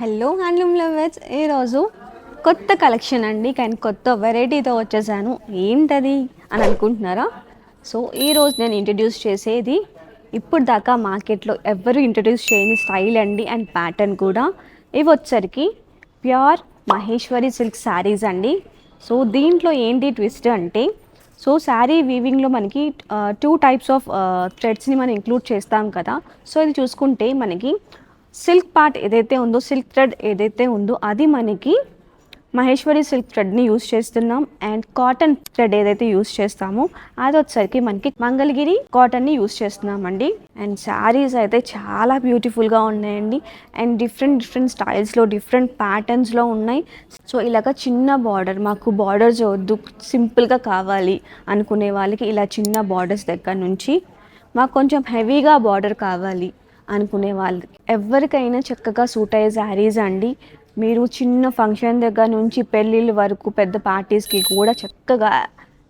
Hello handloom lovers, ఈరోజు కొత్త collection అండి. కానీ కొత్త వెరైటీతో వచ్చేసాను. ఏంటది అని అనుకుంటున్నారా? సో ఈరోజు నేను ఇంట్రడ్యూస్ చేసేది ఇప్పుడు దాకా మార్కెట్లో ఎవ్వరూ ఇంట్రడ్యూస్ చేయని స్టైల్ అండి, అండ్ ప్యాటర్న్ కూడా. ఇవి వచ్చరికి ప్యూర్ మహేశ్వరి సిల్క్ శారీస్ అండి. సో దీంట్లో ఏంటి ట్విస్ట్ అంటే, సో శారీ వీవింగ్లో మనకి టూ టైప్స్ ఆఫ్ థ్రెడ్స్ని మనం ఇంక్లూడ్ చేస్తాం కదా. సో ఇది చూసుకుంటే మనకి సిల్క్ పార్ట్ ఏదైతే ఉందో, సిల్క్ థ్రెడ్ ఏదైతే ఉందో అది మనకి మహేశ్వరి సిల్క్ థ్రెడ్ని యూస్ చేస్తున్నాం. అండ్ కాటన్ థ్రెడ్ ఏదైతే యూస్ చేస్తామో అది వచ్చేసరికి మనకి మంగళగిరి కాటన్ని యూస్ చేస్తున్నామండి. అండ్ శారీస్ అయితే చాలా బ్యూటిఫుల్గా ఉన్నాయండి. అండ్ డిఫరెంట్ స్టైల్స్లో, డిఫరెంట్ ప్యాటర్న్స్లో ఉన్నాయి. సో ఇలాగ చిన్న బార్డర్, మాకు బార్డర్స్ వద్దు, సింపుల్గా కావాలి అనుకునే వాళ్ళకి ఇలా చిన్న బార్డర్స్ దగ్గర నుంచి మాకు కొంచెం హెవీగా బార్డర్ కావాలి అనుకునే వాళ్ళకి ఎవరికైనా చక్కగా సూట్ అయ్యే శారీస్ అండి. మీరు చిన్న ఫంక్షన్ దగ్గర నుంచి పెళ్ళిళ్ళ వరకు పెద్ద పార్టీస్కి కూడా చక్కగా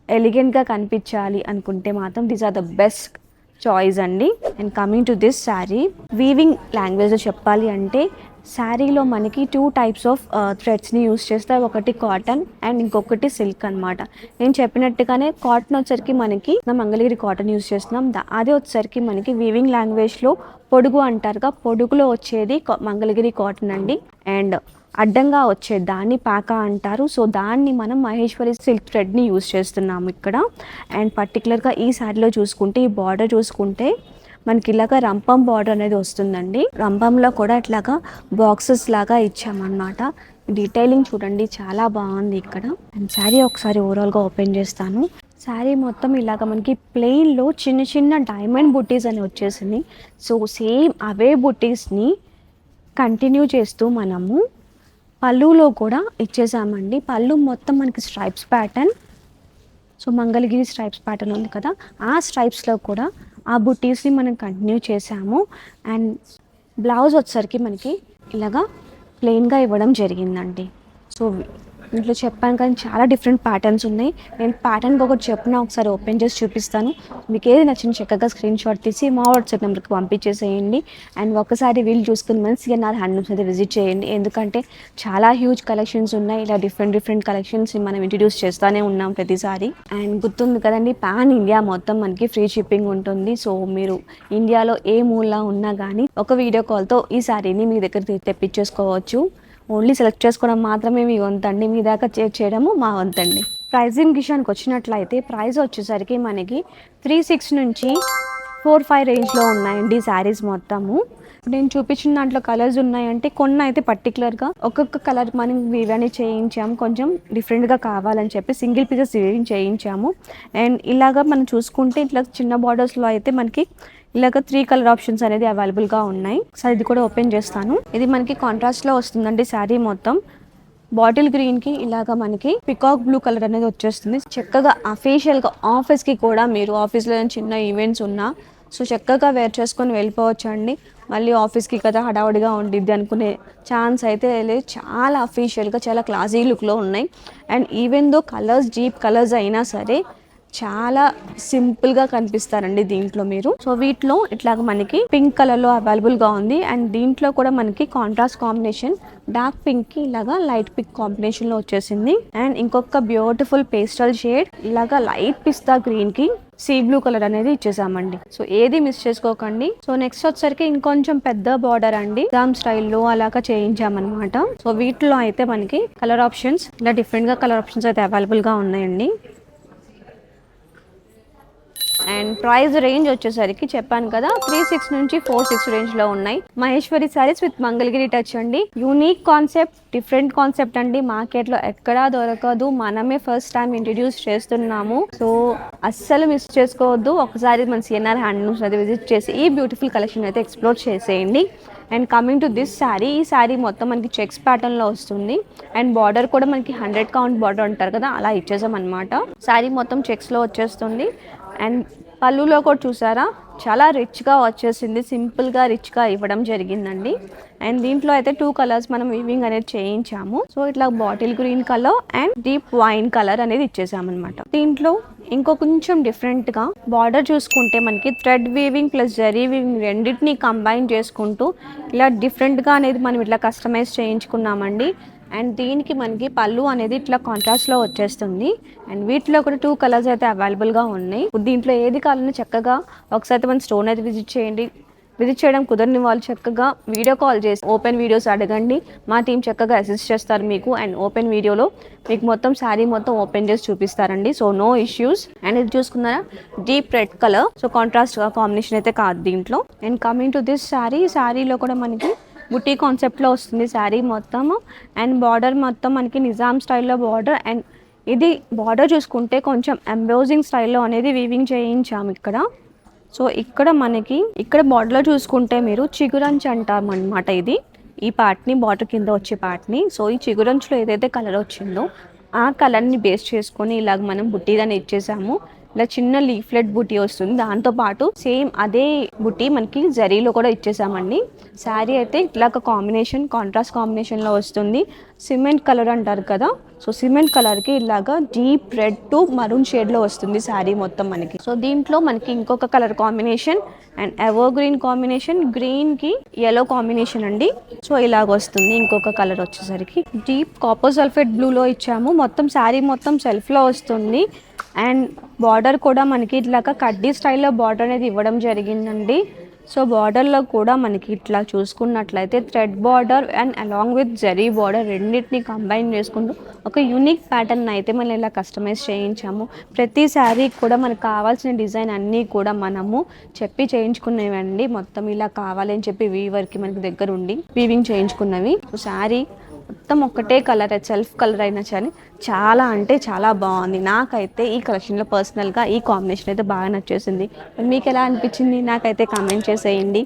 ఎలిగెంట్గా కనిపించాలి అనుకుంటే మాత్రం these are the best choice అండి. And coming to this sari, weaving లాంగ్వేజ్లో చెప్పాలి అంటే శారీలో మనకి టూ టైప్స్ ఆఫ్ థ్రెడ్స్ని యూస్ చేస్తారు. ఒకటి కాటన్ అండ్ ఇంకొకటి సిల్క్ అనమాట. నేను చెప్పినట్టుగానే కాటన్ వచ్చరికి మనకి మంగళగిరి కాటన్ యూస్ చేస్తున్నాం. అదే వచ్చరికి మనకి వీవింగ్ లాంగ్వేజ్లో పొడుగు అంటారుగా, పొడుగులో వచ్చేది మంగళగిరి కాటన్ అండి. అండ్ అడ్డంగా వచ్చే దాన్ని పాక అంటారు. సో దాన్ని మనం మహేశ్వరి సిల్క్ థ్రెడ్ని యూస్ చేస్తున్నాము ఇక్కడ. అండ్ పర్టికులర్గా ఈ శారీలో చూసుకుంటే, ఈ బార్డర్ చూసుకుంటే మనకి ఇలాగా రంపం బార్డర్ అనేది వస్తుందండి. రంపంలో కూడా ఇట్లాగా బాక్సెస్ లాగా ఇచ్చామన్నమాట. డీటెయిలింగ్ చూడండి, చాలా బాగుంది ఇక్కడ. అండ్ శారీ ఒకసారి ఓవరాల్గా ఓపెన్ చేస్తాను. శారీ మొత్తం ఇలాగ మనకి ప్లెయిన్లో చిన్న చిన్న డైమండ్ బుట్టీస్ అని వచ్చేసింది. సో సేమ్ అవే బుట్టీస్ని కంటిన్యూ చేస్తూ మనము పళ్ళులో కూడా ఇచ్చేసామండి. పళ్ళు మొత్తం మనకి stripes pattern, so Mangalagiri stripes pattern ఉంది కదా, ఆ స్ట్రైప్స్లో కూడా ఆ బుట్టీస్ని మనం కంటిన్యూ చేసాము. అండ్ బ్లౌజ్ వచ్చేసరికి మనకి ఇలాగా ప్లెయిన్గా ఇవ్వడం జరిగిందండి. సో ఇంట్లో చెప్పాను కానీ చాలా డిఫరెంట్ ప్యాటర్న్స్ ఉన్నాయి. నేను ప్యాటర్న్కి ఒకటి చెప్పిన ఒకసారి ఓపెన్ చేసి చూపిస్తాను. మీకు ఏది నచ్చిన చక్కగా స్క్రీన్ షాట్ తీసి మా వాట్సాప్ నెంబర్కి పంపించేసేయండి. అండ్ ఒకసారి వీళ్ళు చూసుకుని మన సిఎన్ఆర్ హ్యాండ్లూమ్స్ అయితే విజిట్ చేయండి. ఎందుకంటే చాలా హ్యూజ్ కలెక్షన్స్ ఉన్నాయి. ఇలా డిఫరెంట్ కలెక్షన్స్ని మనం ఇంట్రడ్యూస్ చేస్తూనే ఉన్నాం ప్రతిసారి. అండ్ గుర్తుంది కదండి, పాన్ ఇండియా మొత్తం మనకి ఫ్రీ షిప్పింగ్ ఉంటుంది. సో మీరు ఇండియాలో ఏ మూల ఉన్నా కానీ ఒక వీడియో కాల్తో ఈ శారీని మీ దగ్గర తెప్పించేసుకోవచ్చు. ఓన్లీ సెలెక్ట్ చేసుకోవడం మాత్రమే మీ వంతండి, మీ దాకా చేయడము మా వంతండి. ప్రైజింగ్ విషయానికి వచ్చినట్లయితే ప్రైస్ వచ్చేసరికి మనకి 3,600 నుంచి 4,500 రేంజ్లో ఉన్నాయండి శారీస్ మొత్తము. నేను చూపించిన దాంట్లో కలర్స్ ఉన్నాయంటే కొన్ని అయితే పర్టికులర్గా ఒక్కొక్క కలర్ మనం వీవని చేయించాము, కొంచెం డిఫరెంట్గా కావాలని చెప్పి సింగిల్ పీసెస్ వీవింగ్ చేయించాము. అండ్ ఇలాగా మనం చూసుకుంటే ఇట్లా చిన్న బార్డర్స్లో అయితే మనకి ఇలాగ 3 కలర్ ఆప్షన్స్ అనేది అవైలబుల్గా ఉన్నాయి. సరే ఇది కూడా ఓపెన్ చేస్తాను. ఇది మనకి కాంట్రాస్ట్లో వస్తుందండి శారీ మొత్తం. బాటిల్ గ్రీన్కి ఇలాగ మనకి పికాక్ బ్లూ కలర్ అనేది వచ్చేస్తుంది. చక్కగా అఫీషియల్గా ఆఫీస్కి కూడా, మీరు ఆఫీస్లో చిన్న ఈవెంట్స్ ఉన్నా సో చక్కగా వేర్ చేసుకొని వెళ్ళిపోవచ్చు అండి. మళ్ళీ ఆఫీస్కి కదా హడావుడిగా ఉండిద్ది అనుకునే ఛాన్స్ అయితే లేదు. చాలా అఫీషియల్గా, చాలా క్లాసీ లుక్లో ఉన్నాయి. And even though colours deep colours అయినా సరే చాలా సింపుల్గా కనిపిస్తారండి దీంట్లో మీరు. సో వీటిలో ఇట్లాగ మనకి పింక్ కలర్లో అవైలబుల్గా ఉంది. అండ్ దీంట్లో కూడా మనకి కాంట్రాస్ట్ కాంబినేషన్ డార్క్ పింక్కి ఇలాగా లైట్ పింక్ కాంబినేషన్లో వచ్చేసింది. అండ్ ఇంకొక బ్యూటిఫుల్ పేస్టల్ షేడ్ ఇలాగా లైట్ పిస్తా గ్రీన్కి సీ బ్లూ కలర్ అనేది ఇచ్చేసామండి. సో ఏది మిస్ చేసుకోకండి. సో నెక్స్ట్ వచ్చరికి ఇంకొంచెం పెద్ద బార్డర్ అండి, దామ్ స్టైల్లో అలాగా చేయించామన్నమాట. సో వీటిలో అయితే మనకి కలర్ ఆప్షన్స్ ఇలా డిఫరెంట్గా కలర్ ఆప్షన్స్ అయితే అవైలబుల్గా ఉన్నాయండి. అండ్ ప్రైస్ రేంజ్ వచ్చేసరికి చెప్పాను కదా 3,600 నుంచి 4,600 రేంజ్లో ఉన్నాయి. మహేశ్వరి శారీస్ విత్ మంగళగిరి టచ్ అండి. యూనిక్ కాన్సెప్ట్, డిఫరెంట్ కాన్సెప్ట్ అండి. మార్కెట్లో ఎక్కడా దొరకదు, మనమే ఫస్ట్ టైం ఇంట్రడ్యూస్ చేస్తున్నాము. సో అస్సలు మిస్ చేసుకోవద్దు. ఒకసారి మన సిఎన్ఆర్ హ్యాండ్లూమ్స్ అయితే విజిట్ చేసి ఈ బ్యూటిఫుల్ కలెక్షన్ అయితే ఎక్స్ప్లోర్ చేసేయండి. And coming to this sari, ఈ శారీ మొత్తం మనకి చెక్స్ ప్యాటర్న్లో వస్తుంది. అండ్ బార్డర్ కూడా మనకి 100 కౌంట్ బార్డర్ అంటారు కదా, అలా ఇచ్చేసాం అనమాట. శారీ మొత్తం చెక్స్లో వచ్చేస్తుంది. అండ్ పళ్ళులో కూడా చూసారా చాలా రిచ్గా వచ్చేసింది, సింపుల్గా రిచ్గా ఇవ్వడం జరిగిందండి. అండ్ దీంట్లో అయితే 2 కలర్స్ మనం వీవింగ్ అనేది చేయించాము. సో ఇట్లా bottle green colour and deep wine colour అనేది ఇచ్చేసామన్నమాట. దీంట్లో ఇంకో కొంచెం డిఫరెంట్గా బార్డర్ చూసుకుంటే మనకి thread weaving plus zari weaving రెండింటిని కంబైన్ చేసుకుంటూ ఇలా డిఫరెంట్గా అనేది మనం ఇట్లా కస్టమైజ్ చేయించుకున్నామండి. అండ్ దీనికి మనకి పళ్ళు అనేది ఇట్లా కాంట్రాస్ట్లో వచ్చేస్తుంది. అండ్ వీటిలో కూడా 2 కలర్స్ అయితే అవైలబుల్గా ఉన్నాయి. దీంట్లో ఏది కావాలన్నా చక్కగా ఒకసారి మన స్టోన్ అయితే విజిట్ చేయండి. విజిట్ చేయడం కుదరని వాళ్ళు చక్కగా వీడియో కాల్ చేసి ఓపెన్ వీడియోస్ అడగండి, మా టీం చక్కగా అసిస్ట్ చేస్తారు మీకు. అండ్ ఓపెన్ వీడియోలో మీకు మొత్తం శారీ మొత్తం ఓపెన్ చేసి చూపిస్తారండి. So no issues. అండ్ ఇది చూసుకున్నారా deep red colour, so contrast combination అయితే కాదు దీంట్లో. అండ్ కమింగ్ టు దిస్ శారీలో కూడా మనకి బుటీ కాన్సెప్ట్లో వస్తుంది శారీ మొత్తము. అండ్ బార్డర్ మొత్తం మనకి నిజాం స్టైల్లో బార్డర్. అండ్ ఇది బార్డర్ చూసుకుంటే కొంచెం ఎంబ్రోజింగ్ స్టైల్లో అనేది వీవింగ్ చేయించాము ఇక్కడ. సో ఇక్కడ మనకి ఇక్కడ బార్డర్లో చూసుకుంటే మీరు చిగురంచు అంటామన్నమాట. ఇది ఈ పార్ట్ని బార్డర్ కింద వచ్చే పార్ట్ని. సో ఈ చిగురంచులో ఏదైతే కలర్ వచ్చిందో ఆ కలర్ని బేస్ చేసుకొని ఇలాగ మనం బుట్టీదని ఇచ్చేసాము. ఇలా చిన్న లీఫ్లెట్ బుటీ వస్తుంది, దాంతోపాటు సేమ్ అదే బుటీ మనకి జరీలో కూడా ఇచ్చేసామండి. శారీ అయితే ఇట్లాగ కాంబినేషన్ కాంట్రాస్ట్ కాంబినేషన్లో వస్తుంది. సిమెంట్ కలర్ అంటారు కదా, సో సిమెంట్ కలర్కి ఇలాగా డీప్ రెడ్ టు మరూన్ షేడ్లో వస్తుంది శారీ మొత్తం మనకి. సో దీంట్లో మనకి ఇంకొక colour combination and ever green combination, గ్రీన్కి యెల్లో కాంబినేషన్ అండి. సో ఇలాగ వస్తుంది. ఇంకొక కలర్ వచ్చేసరికి డీప్ కాపర్ సల్ఫేట్ బ్లూలో ఇచ్చాము. మొత్తం శారీ మొత్తం సెల్ఫ్లో వస్తుంది. అండ్ బార్డర్ కూడా మనకి ఇట్లాగా కడ్డీ స్టైల్లో బార్డర్ అనేది ఇవ్వడం జరిగిందండి. సో బార్డర్లో కూడా మనకి ఇట్లా చూసుకున్నట్లయితే thread border and along with zari border రెండింటిని కంబైన్ చేసుకుంటూ ఒక యూనిక్ ప్యాటర్న్ అయితే మనం ఇలా కస్టమైజ్ చేయించాము. ప్రతి శారీకి కూడా మనకు కావాల్సిన డిజైన్ అన్నీ కూడా మనము చెప్పి చేయించుకునేవండి. మొత్తం ఇలా కావాలని చెప్పి వీవర్కి మనకి దగ్గర ఉండి వీవింగ్ చేయించుకున్నవి. సో శారీ మొత్తం ఒకటే కలర్, సెల్ఫ్ కలర్ అయినా సరే చాలా అంటే చాలా బాగుంది. నాకైతే ఈ కలెక్షన్లో పర్సనల్గా ఈ కాంబినేషన్ అయితే బాగా నచ్చేసింది. మీకు ఎలా అనిపించింది నాకైతే కామెంట్ చేసేయండి.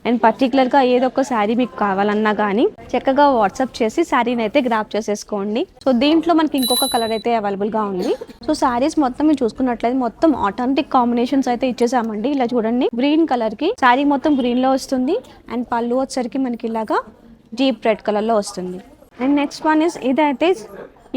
అండ్ పర్టికులర్గా ఏదో ఒక శారీ మీకు కావాలన్నా కానీ చక్కగా వాట్సాప్ చేసి శారీని అయితే గ్రాప్ చేసేసుకోండి. సో దీంట్లో మనకి ఇంకొక కలర్ అయితే అవైలబుల్గా ఉంది. సో శారీస్ మొత్తం మీరు చూసుకున్నట్లయితే మొత్తం ఆథెంటిక్ కాంబినేషన్స్ అయితే ఇచ్చేసామండి. ఇలా చూడండి, గ్రీన్ కలర్కి శారీ మొత్తం గ్రీన్లో వస్తుంది. అండ్ పళ్ళు వచ్చేసరికి మనకి ఇలాగా డీప్ రెడ్ కలర్లో వస్తుంది. అండ్ నెక్స్ట్ వన్ ఇస్ ఇదైతే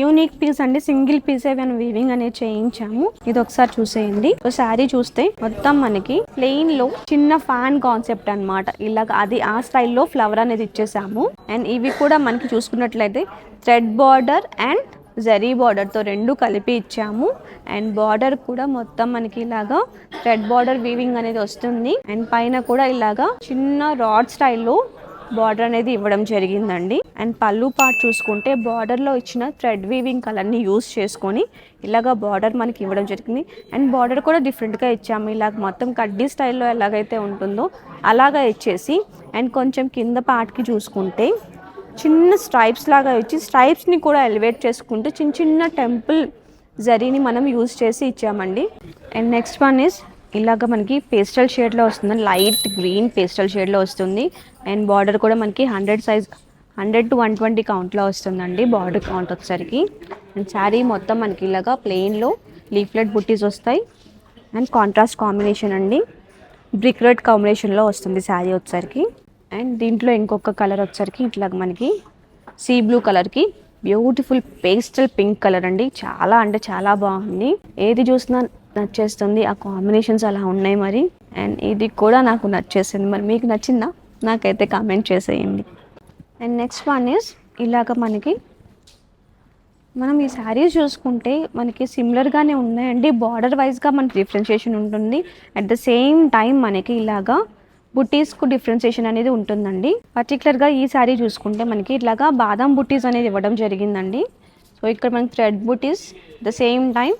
యూనిక్ పీస్ అండి, సింగిల్ పీస్ మనం వీవింగ్ అనేది చేయించాము. ఇది ఒకసారి చూసేయండి. సో శారీ చూస్తే మొత్తం మనకి ప్లెయిన్ లో చిన్న ఫ్యాన్ కాన్సెప్ట్ అన్నమాట. ఇలాగ అది ఆ స్టైల్లో ఫ్లవర్ అనేది ఇచ్చేసాము. అండ్ ఇవి కూడా మనకి చూసుకున్నట్లయితే థ్రెడ్ బార్డర్ అండ్ జరీ బార్డర్తో రెండు కలిపి ఇచ్చాము. అండ్ బార్డర్ కూడా మొత్తం మనకి ఇలాగా థ్రెడ్ బార్డర్ వీవింగ్ అనేది వస్తుంది. అండ్ పైన కూడా ఇలాగా చిన్న రాడ్ స్టైల్లో బార్డర్ అనేది ఇవ్వడం జరిగిందండి. అండ్ పళ్ళు పార్ట్ చూసుకుంటే బార్డర్లో ఇచ్చిన థ్రెడ్ వీవింగ్ కలర్ని యూస్ చేసుకొని ఇలాగ బార్డర్ మనకి ఇవ్వడం జరిగింది. అండ్ బార్డర్ కూడా డిఫరెంట్గా ఇచ్చాము. ఇలాగ మొత్తం కడ్డీ స్టైల్లో ఎలాగైతే ఉంటుందో అలాగా ఇచ్చేసి అండ్ కొంచెం కింద పార్ట్కి చూసుకుంటే చిన్న స్ట్రైప్స్ లాగా ఇచ్చి స్ట్రైప్స్ని కూడా ఎలివేట్ చేసుకుంటూ చిన్న చిన్న టెంపుల్ జరీని మనం యూజ్ చేసి ఇచ్చామండి. అండ్ నెక్స్ట్ వన్ ఇస్ ఇలాగ మనకి పేస్టల్ షేడ్లో వస్తుంది, లైట్ గ్రీన్ పేస్టల్ షేడ్లో వస్తుంది. అండ్ బార్డర్ కూడా మనకి 100 to 120 కౌంట్లో వస్తుందండి బార్డర్ కౌంట్ వచ్చేసరికి. అండ్ శారీ మొత్తం మనకి ఇలాగా ప్లెయిన్లో లీఫ్లెట్ బుట్టీస్ వస్తాయి. అండ్ కాంట్రాస్ట్ కాంబినేషన్ అండి, బ్రిక్ రెడ్ కాంబినేషన్లో వస్తుంది శారీ వచ్చేసరికి. అండ్ దీంట్లో ఇంకొక కలర్ వచ్చేసరికి ఇట్లాగ మనకి సీ బ్లూ కలర్కి బ్యూటిఫుల్ పేస్టల్ పింక్ కలర్ అండి. చాలా అంటే చాలా బాగుంది, ఏది చూసినా నచ్చేస్తుంది. ఆ కాంబినేషన్స్ అలా ఉన్నాయి మరి. అండ్ ఇది కూడా నాకు నచ్చేసింది. మరి మీకు నచ్చిందా నాకైతే కామెంట్ చేసేయండి. అండ్ నెక్స్ట్ వన్ ఇస్ ఇలాగ మనం ఈ శారీస్ చూసుకుంటే మనకి సిమిలర్గానే ఉన్నాయండి. బార్డర్ వైజ్గా మనకి డిఫరెన్షియేషన్ ఉంటుంది. అట్ ద సేమ్ టైం మనకి ఇలాగా బుట్టీస్కు డిఫరెన్షియేషన్ అనేది ఉంటుందండి. పర్టికులర్గా ఈ శారీ చూసుకుంటే మనకి ఇట్లాగా బాదం బుట్టీస్ అనేది ఇవ్వడం జరిగిందండి. సో ఇక్కడ మనకి థ్రెడ్ బుట్టీస్ ద సేమ్ టైం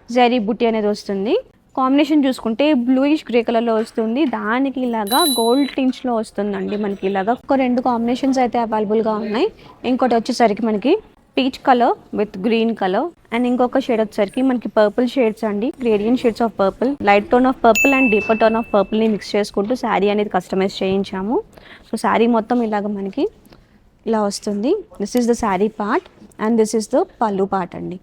జరీ బుట్టి అనేది వస్తుంది. కాంబినేషన్ చూసుకుంటే బ్లూయిష్ గ్రే కలర్లో వస్తుంది, దానికి ఇలాగా గోల్డ్ టించ్లో వస్తుందండి. మనకి ఇలాగా ఒక 2 కాంబినేషన్స్ అయితే అవైలబుల్గా ఉన్నాయి. ఇంకోటి వచ్చేసరికి మనకి peach colour with green colour. And ఇంకొక షేడ్ వచ్చేసరికి మనకి పర్పుల్ షేడ్స్ అండి, gradient shades of purple, light tone of purple and deeper tone of పర్పుల్ని మిక్స్ చేసుకుంటూ శారీ అనేది కస్టమైజ్ చేయించాము. సో శారీ మొత్తం ఇలాగ మనకి ఇలా వస్తుంది. This is the sari part and this is the పళ్ళు పార్ట్ అండి.